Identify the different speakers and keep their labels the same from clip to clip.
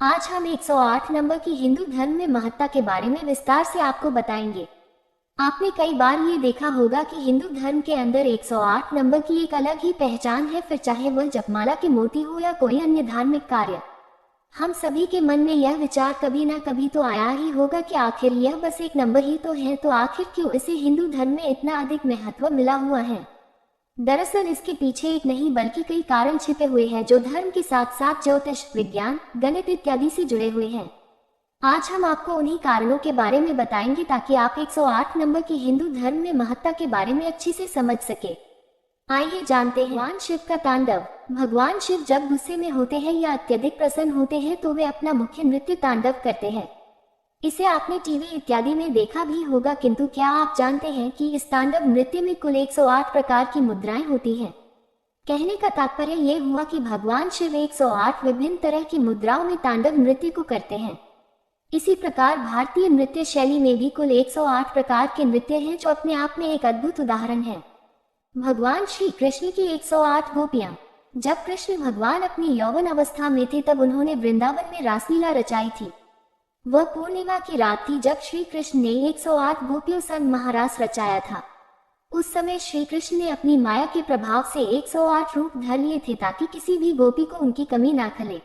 Speaker 1: आज हम 108 नंबर की हिंदू धर्म में महत्ता के बारे में विस्तार से आपको बताएंगे। आपने कई बार ये देखा होगा कि हिंदू धर्म के अंदर 108 नंबर की एक अलग ही पहचान है, फिर चाहे वह जपमाला की मूर्ति हो या कोई अन्य धार्मिक कार्य। हम सभी के मन में यह विचार कभी ना कभी तो आया ही होगा कि आखिर यह बस एक नंबर ही तो है, तो आखिर क्यों इसे हिंदू धर्म में इतना अधिक महत्व मिला हुआ है। दरअसल इसके पीछे एक नहीं बल्कि कई कारण छिपे हुए हैं जो धर्म के साथ साथ ज्योतिष, विज्ञान, गणित इत्यादि से जुड़े हुए हैं। आज हम आपको उन्हीं कारणों के बारे में बताएंगे ताकि आप 108 नंबर की हिंदू धर्म में महत्ता के बारे में अच्छी से समझ सके। आइए जानते हैं। भगवान शिव का तांडव। भगवान शिव जब गुस्से में होते हैं या अत्यधिक प्रसन्न होते हैं तो वे अपना मुख्य नृत्य तांडव करते हैं। इसे आपने टीवी इत्यादि में देखा भी होगा, किंतु क्या आप जानते हैं कि इस तांडव नृत्य में कुल 108 प्रकार की मुद्राएं होती हैं। कहने का तात्पर्य ये हुआ कि भगवान शिव 108 विभिन्न तरह की मुद्राओं में तांडव नृत्य को करते हैं। इसी प्रकार भारतीय नृत्य शैली में भी कुल 108 प्रकार के नृत्य हैं जो अपने आप में एक अद्भुत उदाहरण है। भगवान श्री कृष्ण की 108 गोपियां। जब कृष्ण भगवान अपनी यौवन अवस्था में थे तब उन्होंने वृंदावन में रासलीला रचाई थी। वह पूर्णिमा की रात थी जब श्री कृष्ण ने 108 गोपियों संग महारास रचाया था। उस समय श्री कृष्ण ने अपनी माया के प्रभाव से 108 रूप धर लिए थे ताकि किसी भी गोपी को उनकी कमी ना खले।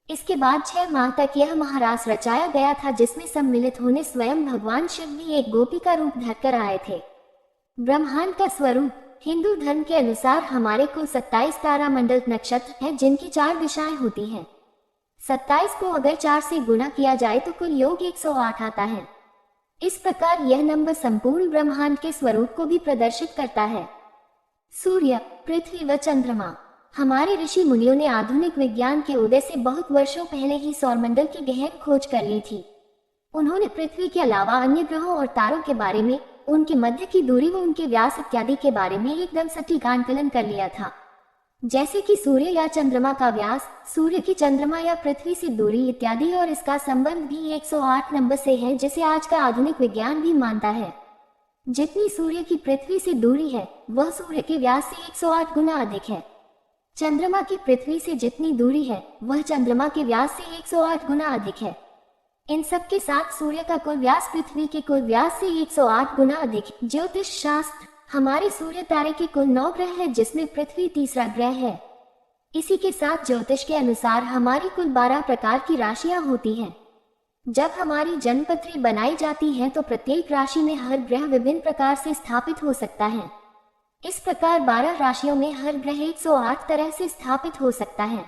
Speaker 1: इसके बाद 6 माह तक यह महारास रचाया गया था जिसमें सम्मिलित होने स्वयं भगवान शिव भी एक गोपी का रूप धरकर आए थे। ब्रह्मांड का स्वरूप। हिंदू धर्म के अनुसार हमारे कुल 27 तारामंडल नक्षत्र हैं जिनकी 4 दिशाएं होती हैं। 27 को अगर 4 से गुणा किया जाए तो कुल योग 108 आता है। इस प्रकार यह नंबर संपूर्ण ब्रह्मांड के स्वरूप को भी प्रदर्शित करता है। सूर्य, पृथ्वी व चंद्रमा। हमारे ऋषि मुनियों ने आधुनिक विज्ञान के उदय से बहुत वर्षों पहले ही सौरमंडल की गहन खोज कर ली थी। उन्होंने पृथ्वी के अलावा अन्य ग्रहों और तारों के बारे में, उनके मध्य की दूरी व उनके व्यास इत्यादि के बारे में एकदम सटीक आंकलन कर लिया था। जैसे कि सूर्य या चंद्रमा का व्यास, सूर्य की चंद्रमा या पृथ्वी से दूरी इत्यादि, और इसका संबंध भी 108 नंबर से है जिसे आज का आधुनिक विज्ञान भी मानता है। जितनी सूर्य की पृथ्वी से दूरी है वह सूर्य के व्यास से 108 गुना अधिक है। चंद्रमा की पृथ्वी से जितनी दूरी है वह चंद्रमा के व्यास से 108 गुना अधिक है। इन सब के साथ सूर्य का कुल व्यास पृथ्वी के कुल व्यास से 108 गुना अधिक है। ज्योतिष शास्त्र। हमारे सूर्य तारे के कुल 9 ग्रह हैं जिसमें पृथ्वी तीसरा ग्रह है। इसी के साथ ज्योतिष के अनुसार हमारी कुल 12 प्रकार की राशियां होती हैं। जब हमारी जन्मपत्री बनाई जाती है तो प्रत्येक राशि में हर ग्रह विभिन्न प्रकार से स्थापित हो सकता है। इस प्रकार 12 राशियों में हर ग्रह 108 तरह से स्थापित हो सकता है।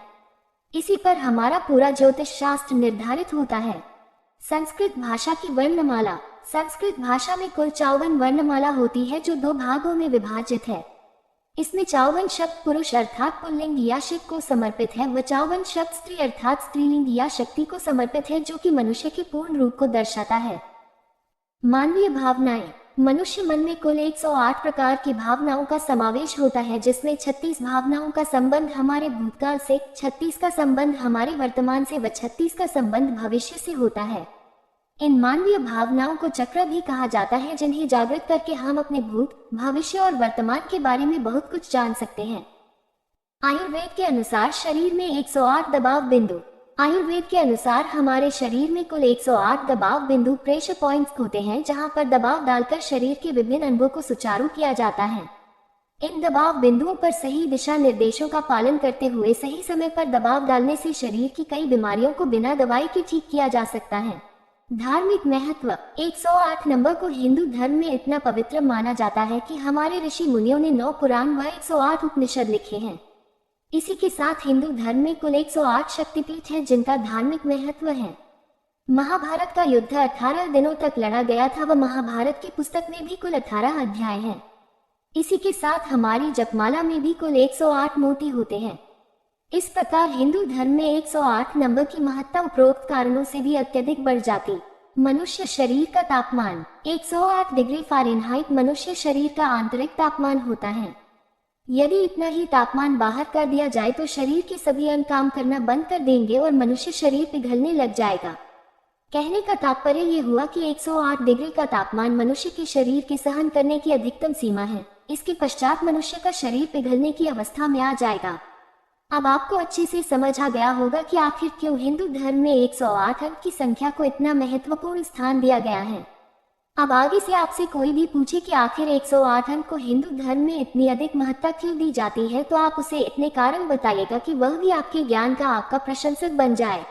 Speaker 1: इसी पर हमारा पूरा ज्योतिष शास्त्र निर्धारित होता है। संस्कृत भाषा की वर्णमाला। संस्कृत भाषा में कुल 54 वर्णमाला होती है जो 2 भागों में विभाजित है। इसमें 54 शब्द पुरुष अर्थात पुल्लिंग या शिव को समर्पित है व 54 शब्द स्त्री अर्थात स्त्रीलिंग या शक्ति को समर्पित है जो कि मनुष्य के पूर्ण रूप को दर्शाता है। मानवीय भावनाएं। मनुष्य मन में कुल 108 प्रकार की भावनाओं का समावेश होता है जिसमें 36 भावनाओं का संबंध हमारे भूतकाल से, 36 का संबंध हमारे वर्तमान से व 36 का संबंध भविष्य से होता है। इन मानवीय भावनाओं को चक्र भी कहा जाता है जिन्हें जागृत करके हम अपने भूत, भविष्य और वर्तमान के बारे में बहुत कुछ जान सकते हैं। आयुर्वेद के अनुसार शरीर में 108 दबाव बिंदु। आयुर्वेद के अनुसार हमारे शरीर में कुल 108 दबाव बिंदु प्रेशर पॉइंट्स होते हैं जहां पर दबाव डालकर शरीर के विभिन्न अंगों को सुचारू किया जाता है। इन दबाव बिंदुओं पर सही दिशा निर्देशों का पालन करते हुए सही समय पर दबाव डालने से शरीर की कई बीमारियों को बिना दवाई के ठीक किया जा सकता है। धार्मिक महत्व। 108 नंबर को हिंदू धर्म में इतना पवित्र माना जाता है कि हमारे ऋषि मुनियों ने 9 पुराण व 108 उपनिषद लिखे हैं। इसी के साथ हिंदू धर्म में कुल 108 शक्तिपीठ हैं जिनका धार्मिक महत्व है। महाभारत का युद्ध 18 दिनों तक लड़ा गया था व महाभारत की पुस्तक में भी कुल 18 अध्याय हैं। इसी के साथ हमारी जपमाला में भी कुल 108 मोती होते हैं। इस प्रकार हिंदू धर्म में 108 नंबर की महत्ता उपरोक्त कारणों से भी अत्यधिक बढ़ जाती। मनुष्य शरीर का तापमान। 108 डिग्री फ़ारेनहाइट मनुष्य शरीर का आंतरिक तापमान होता है। यदि इतना ही तापमान बाहर कर दिया जाए तो शरीर के सभी अंग काम करना बंद कर देंगे और मनुष्य शरीर पिघलने लग जाएगा। कहने का तात्पर्य ये हुआ कि 108 डिग्री का तापमान मनुष्य के शरीर के सहन करने की अधिकतम सीमा है। इसके पश्चात मनुष्य का शरीर पिघलने की अवस्था में आ जाएगा। अब आपको अच्छे से समझ आ गया होगा कि आखिर क्यों हिंदू धर्म में 108 अंक की संख्या को इतना महत्वपूर्ण स्थान दिया गया है। अब आगे से आपसे कोई भी पूछे कि आखिर 108 अंक को हिंदू धर्म में इतनी अधिक महत्ता क्यों दी जाती है, तो आप उसे इतने कारण बताइएगा कि वह भी आपके ज्ञान का आपका प्रशंसक बन जाए।